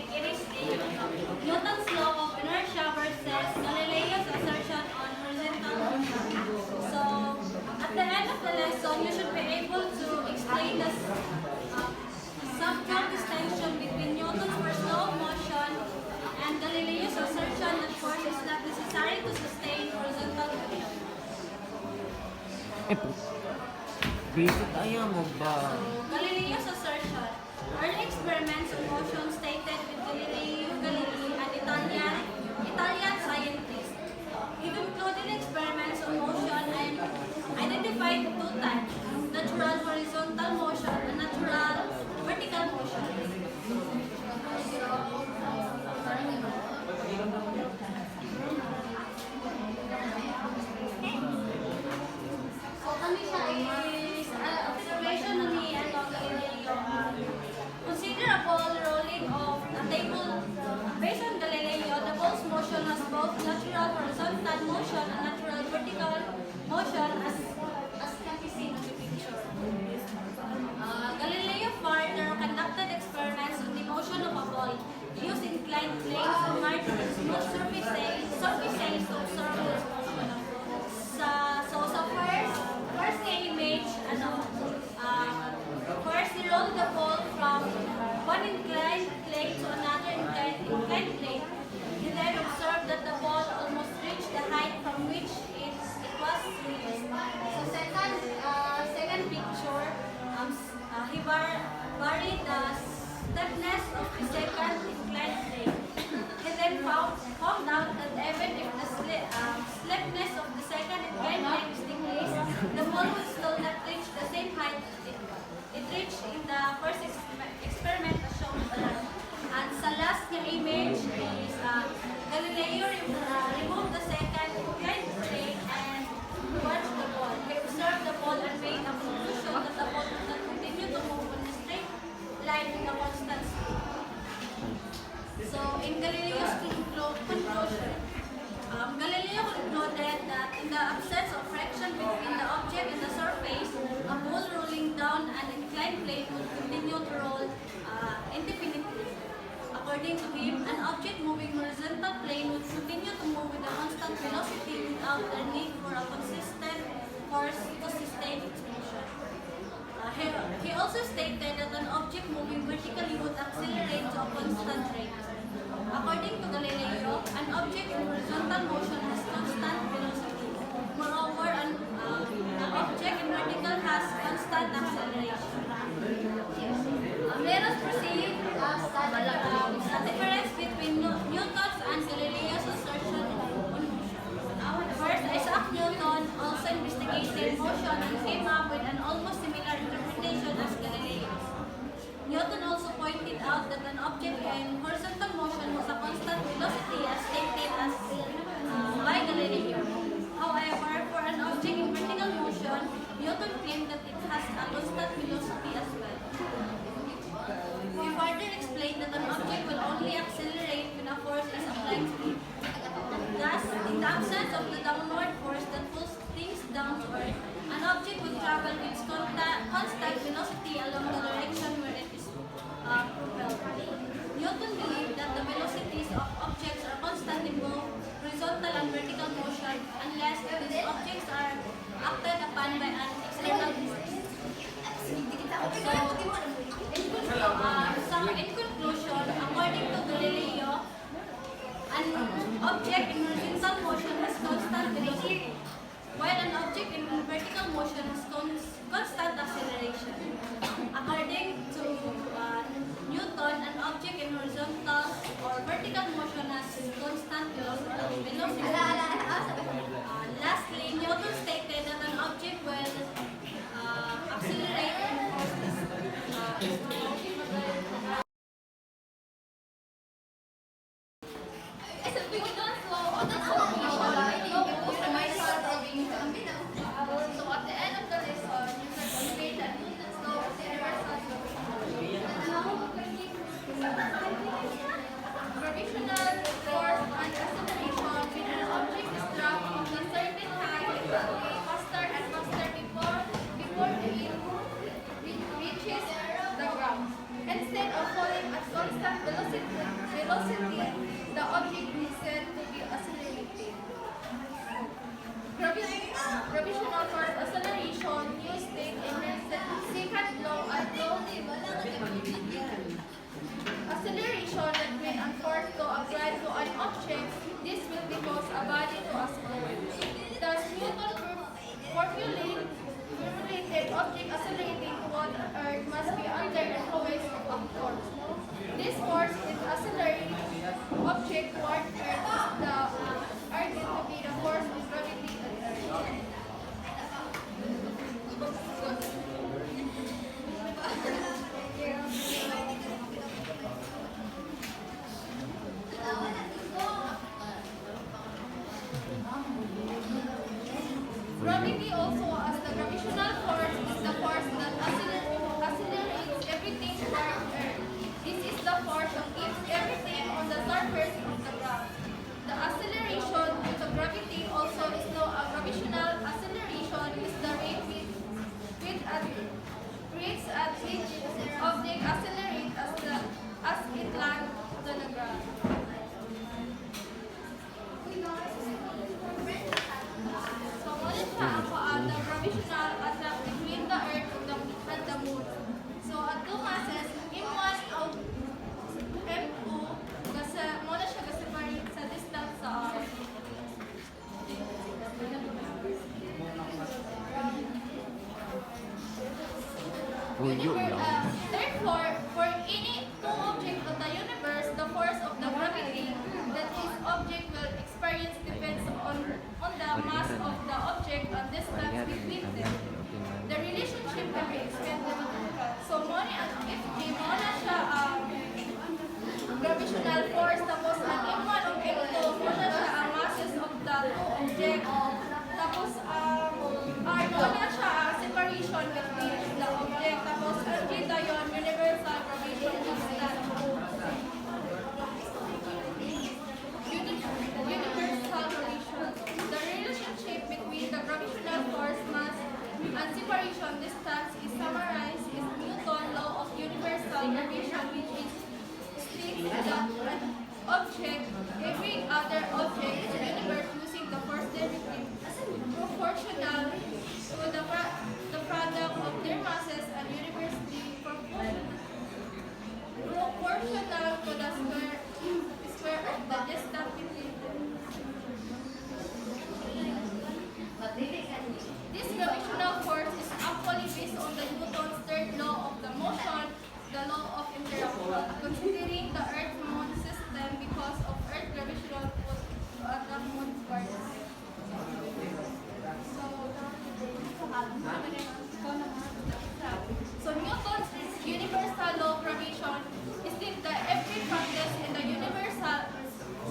it is Newton's law of inertia versus Galileo's assertion on horizontal motion. So, at the end of the lesson, you should be able to explain the subtle distinction between Newton's first law of motion and Galileo's assertion that force is not necessary to sustain horizontal motion. Basic ayaw mo ba? Galileo's assertion. Early experiments on motion stated with Galileo Galilei, an Italian scientist. He concluded experiments on motion and identified two types: natural horizontal motion and natural vertical motion. So kami siya is observation ni Galileo. Considerable rolling of a table based on Galileo, the ball's motion has both natural horizontal motion and natural vertical motion as can be seen in the picture. Galileo further conducted experiments on the motion of a ball used inclined planes and marked smooth surfaces to observe its motion. Sa first image, first he rolled the ball from one inclined plane to another inclined plane. He then observed that the ball almost reached the height from which it was released. So second picture, he varied the stiffness of the second inclined plane. He then found out that even if the stiffness of the second inclined plane is decreased, the ball would still not reach the same height it reached in the first experiment as shown below. And sa last na image is Galileo removed the second inclined plane and watched the ball. He observed the ball and made a conclusion that the ball would not continue to move on a straight line with a constant speed. So in Galileo's conclusion, Galileo concluded that in the absence of friction between the object and the surface, a ball rolling down an inclined plane would continue to roll indefinitely. According to him, an object moving horizontal plane would continue to move with a constant velocity without the need for a consistent force to sustain its motion. He also stated that an object moving vertically would accelerate to a constant rate. According to Galileo, an object in horizontal motion has constant velocity. Moreover, an object in vertical has constant acceleration. Let us proceed the difference between Newton's and Galileo's assertion on motion. First, Isaac Newton also investigated motion and came up with an almost similar interpretation as Galileo's. Newton also pointed out that an object in horizontal motion has a constant velocity as stated as by Galileo. However, for an object in vertical motion, Newton claimed that it has a constant velocity as well. He further explained that an object will only accelerate when a force is applied to it. Thus, in the absence of the downward force that pulls things down to earth, an object will travel with constant velocity along the direction where it is propelled. Newton believed that the velocities of objects are constant in both horizontal and vertical motion unless these objects are acted upon by an external force. So, in conclusion, according to Galileo, an object in horizontal motion has constant velocity, while an object in vertical motion has constant acceleration. According to Newton, an object in horizontal or vertical motion has constant velocity. Lastly, Newton stated that an object will accelerate in forces. Gravitational force and acceleration with an object velocity, the object is said to be accelerating. Gravitational force acceleration used in second law and law acceleration that when a force to apply to an object, this will cause a body to accelerate. Thus, Newton formulated object accelerating toward the Earth must be under influence of a force. This force is accelerating object toward Earth is the argued to be the force of gravity on Earth. Gravity also as the gravitational force is the force that accelerates everything toward Earth. This is the force that keeps everything on the surface of the ground. The acceleration due to gravity also is known as gravitational acceleration is the rate with rates at which object accelerates as it lands to the ground. So, muna siya ako the gravitational attract between the Earth and the Moon. So, at two masses, M1 out M2, kasi muna siya separate sa distance sa Earth. Puyo lang. Therefore, for any two objects of the universe, the force of the gravity that this object will experience depends on the mass of the object and distance between them. The relationship can be extended. So, if muna siya gravitational force, tapos ang M1 of M2, muna siya ang masses of the two objects. Tapos, muna siya ang separation between the object. Tapos, ang dito yun, universal gravation is that universal gravation. The relationship between the gravitational force, mass, and separation distance is summarized as Newton's law of universal gravation, which is states that an object, every other object in the universe using the first derivative proportional to the product of their masses and universally proportional to the square of the distance between them. This gravitational force is actually based on the Newton's third law of the motion, the law of interaction, considering the Earth-Moon system because of Earth gravitational pull at the Moon's parts. So Newton's universal law of gravitation is that every particle in the universal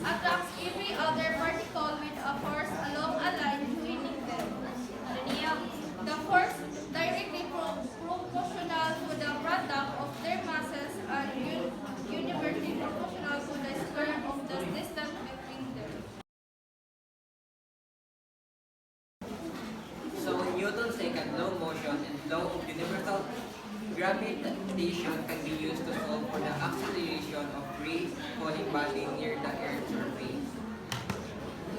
attracts every other particle with a force along a line joining them. The force directly proportional to the product of their masses and universally proportional to the square of the distance between them. So, Newton's second law of motion and law of universal gravitation can be used to solve for the acceleration of free falling body near the Earth's surface.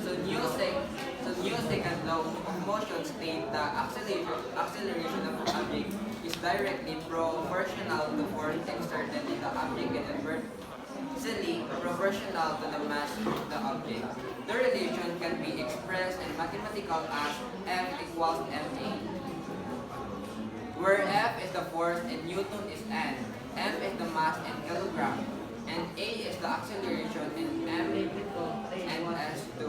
So, Newton's second law of motion states the acceleration of an object is directly proportional to force exerted in the object and inversely proportional to the mass of the object. The relation can be expressed in mathematical as F equals ma, where F is the force and Newton is N, M is the mass in kilogram, and A is the acceleration in M and S2.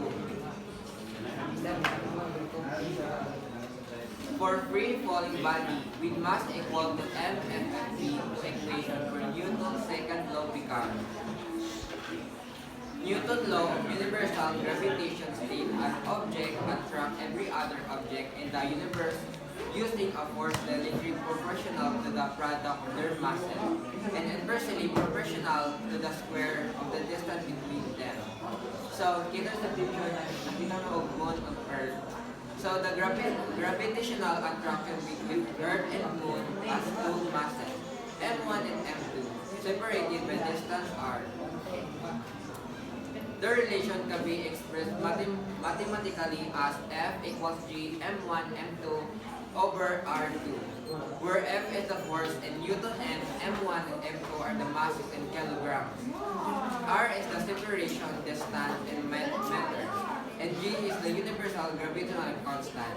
For free falling body with mass equal to M and V, the equation for Newton's second law becomes Newton's law of universal gravitation states an object attracts every other object in the universe using a force directly proportional to the product of their masses and inversely proportional to the square of the distance between them. So, kita sa picture na tinanong moon of Earth. So, the gravitational attraction between Earth and Moon has two masses, M1 and M2. separated by distance r. The relation can be expressed mathematically as F equals G M1 M2 over R2, where F is the force in Newton and M1 and M2 are the masses in kilograms. R is the separation distance in meters, and G is the universal gravitational constant,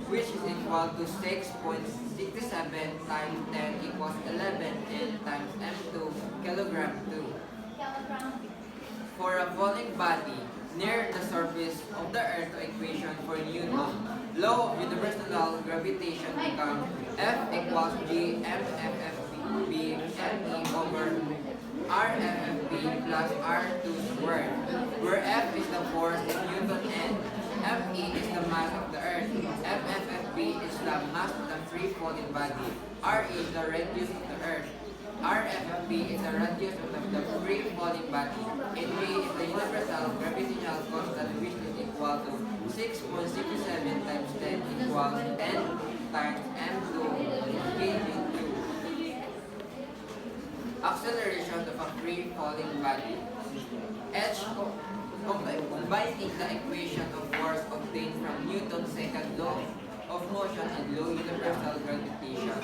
which is equal to 6.67 times 10 equals 11 times M2 kilogram 2. For a falling body near the surface of the earth, the equation for Newton law of universal gravitation becomes F equals G MFFB ME over RFFB plus R2 squared, where F is the force in Newton and ME is the mass of the earth, MFFB is the mass of the free falling body, RE is the radius of the earth, RFFB is the radius of the free falling body, and G is the universal gravitational constant, which is equal to 6.67 times 10 equals 10 times M2 kg2. Acceleration of a free falling body. Combining the equation of force obtained from Newton's second law of motion and law universal gravitation.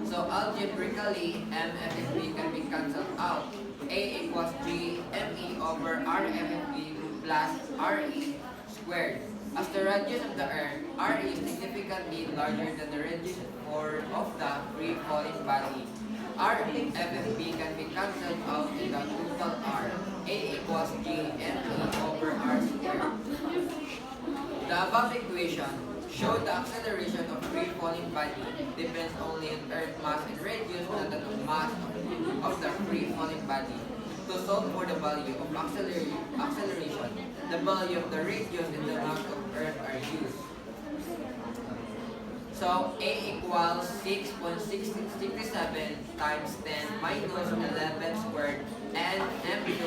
So algebraically, MFFB can be cancelled out. A equals G ME over RFFB plus RE squared. As the radius of the earth, RE is significantly larger than the radius of the free falling body. RFFB can be cancelled out in the total R. A equals G ME over R squared. The above equation show the acceleration of free falling body depends only on Earth mass and radius, not on the mass of the free falling body. To solve for the value of acceleration, the value of the radius and the mass of Earth are used. So A equals 6.667 times 10 minus 11 squared and M2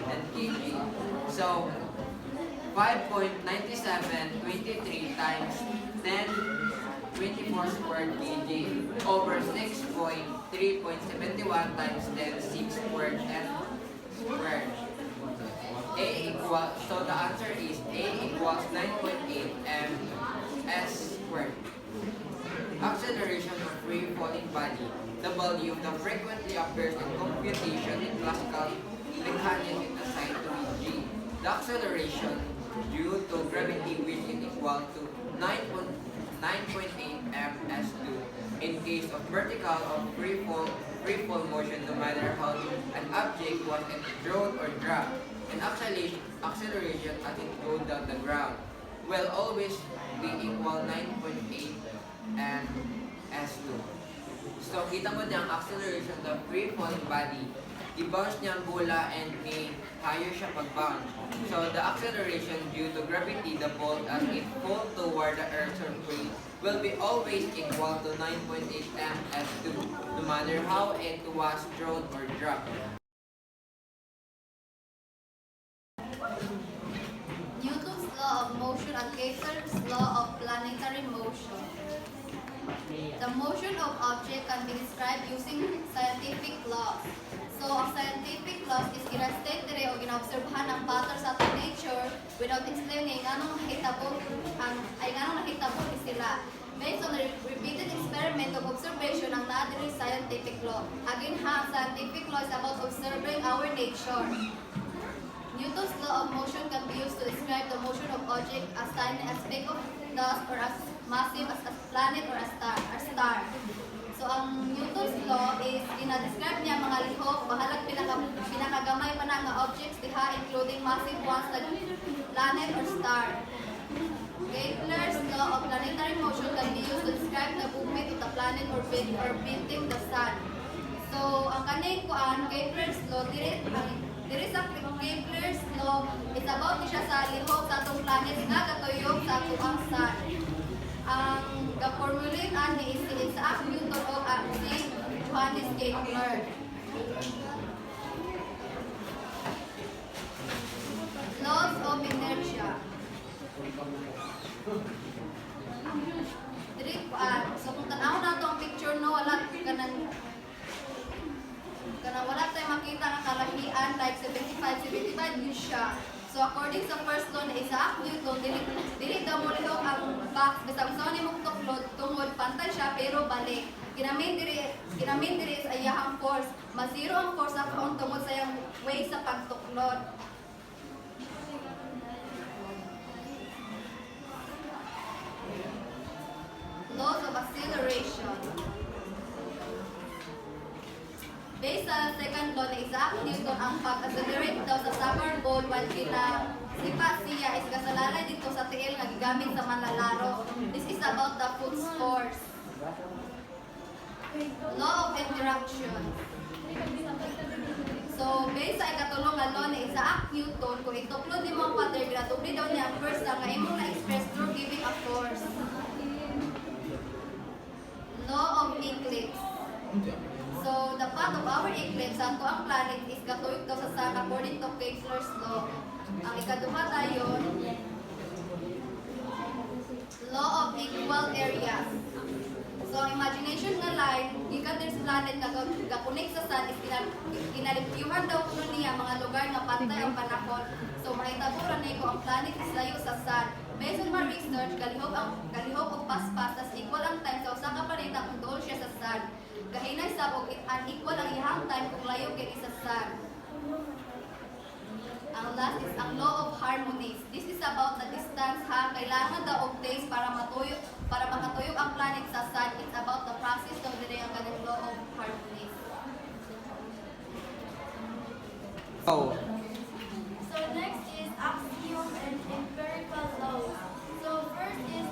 and kg. So 5.9723 times 10 24 squared kg over 3.71 times 10 6 squared and squared. A equals, so the answer is A equals 9.8 ms squared. Acceleration of free falling body. The value of the frequently appears in computation in classical mechanics is assigned to G. The acceleration due to gravity, which is equal to 9.8 ms2 in case of vertical or free fall motion, no matter how an object was thrown or dropped, and acceleration as it goes down the ground will always be equal 9.8 ms2. So kita mo dyan ang acceleration of the free falling body, i-bounce niya ang bola and may higher siya pag-bounce. So the acceleration due to gravity, the ball as it falls toward the Earth's surface will be always equal to 9.8 ms2, no matter how it was thrown or dropped. Newton's law of motion and Kepler's law of planetary motion. The motion of object can be described using scientific laws. So, ang scientific laws is ginastate dire o ginaobserbahan ang pattern sa ating nature without explaining anong nahitabo ni sila. Based on the repeated experiment of observation ang naa diri scientific law. Again ha, scientific law is about observing our nature. Newton's law of motion can be used to describe the motion of object as tiny as speck of dust or as massive as a planet or a star. So, ang Newton's law is ina-describe niya mga lihok, bahalag pinakagamay pa na nga objects diha, including massive ones like planet or star. Kepler's law of planetary motion can be used to describe the movement of the planet orbiting the sun. So, ang kaning kuan, Kepler's law, diri sa Kepler's law, is about siya sa lihok sa atong planet nga katuyok sa atong sun. Ang ga-formulate ani is si Isaac Newton o si Johannes Kepler. Laws of inertia. Diri so kung tanaw na to ang picture no, wala kanang makita nga kalahian like 75 yun siya. So according sa first law na Isaac Newton, dili daw mo lihok ang box basta usaw ni mong tuklod tungod pantay siya pero balik. Ginamin diri sa iyahang force. Mazero ang force sa kaon tungod sa iyang way sa pagtuklod. Laws of acceleration. Based sa second law ni Isaac Newton, ang pag-accelerate daw sa soccer ball while sipa siya is kasalalay dito sa tiil nga gigamit sa manlalaro. This is about the foot force. Law of interaction. So, based sa ikatulong nga law ni Isaac Newton, kung ituklod ni mo ang pattern, gratubli daw niya ang first lang nga imong na-express through giving a force. Law of eclipse. So, the path of our eclipse sa ang planet is katuyog daw sa sun according to Kepler's law. Ang ikaduha tayo, law of equal areas. So, ang imagination nga line, gikan din sa planet na gakunik sa sun is kinalipiuhan daw kuno niya mga lugar nga pantay ang panahon. So, mahitaburan niya ko ang planet is layo sa sun. Based on my research, kalihog og paspas, tas equal ang time sa usa ka planeta kung duol siya sa sun. Kahinay sa og unequal ang iyang time kung layo kini sa sun. Ang last is ang law of harmonies. This is about the distance ha. Kailangan daw og days para makatuyog ang planet sa sun. It's about the process daw diri ang kanang law of harmonies. Oh. So next is axiom and empirical laws. So first is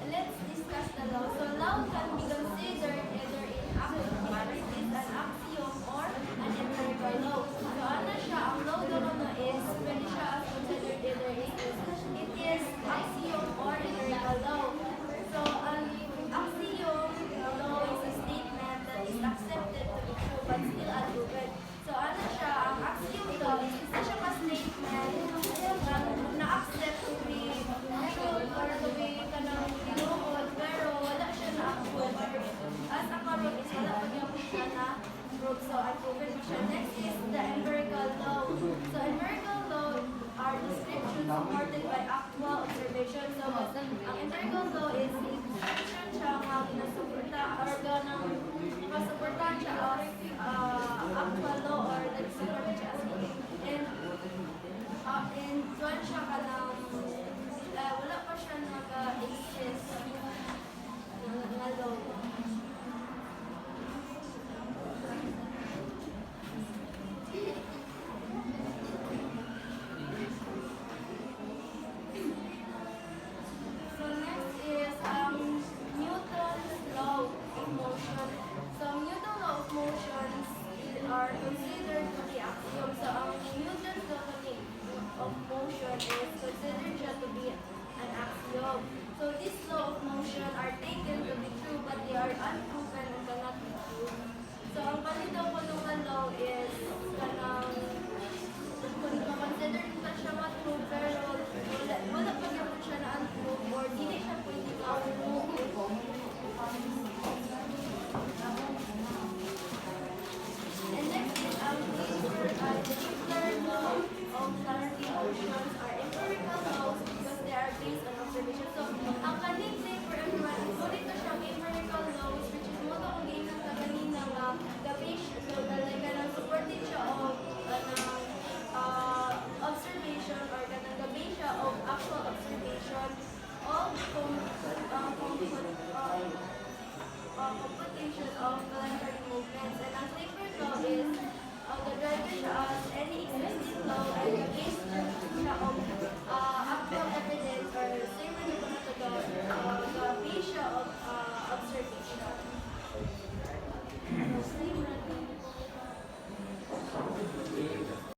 let's discuss the law. So law can be considered either in it is an axiom or an empirical law. So ano siya, ang law doon is pwede siya considered either it is axiom or empirical law. So an axiom law is a statement that is accepted to be true but still unproven. So ano siya, ang axiom law is isa siya ka-statement na-accept to be true or to be kanang tinuod pero wala siya na-approve. As a karon is wala pa niya siya na-prove. So unproven pa siya. Next is the empirical law. So empirical law are descriptions supported by actual observation. So ang empirical law is description siya nga ginasuporta or ganang masuportahan siya of actual law or nagsuporta siya as and doon siya ka ng wala pa siya nag-exist nga law. So next is Newton's law of motion. So Newton's law of motions are considered to be axiom. So ang Newton's law of motion is considered siya to be an axiom. So this law of motion are taken to be true but they are unproven and cannot be true. So ang palitaw ko ng law is kanang considered pa siya ma-true pero wala pa naman siya na-unprove or hindi siya pwede ma-prove. And next is the Kepler law of planetary motions are empirical laws because they are based on observation. So, ang kaning say for everyone is ulit na siyang empirical laws which is mo kung ginan ka kanina nga gabation. So, talaga nang supported siya of observation or kanang gabation siya of actual observation of computation of planetary movements. And ang Kepler law is the driver siya as any existing law and the base siya of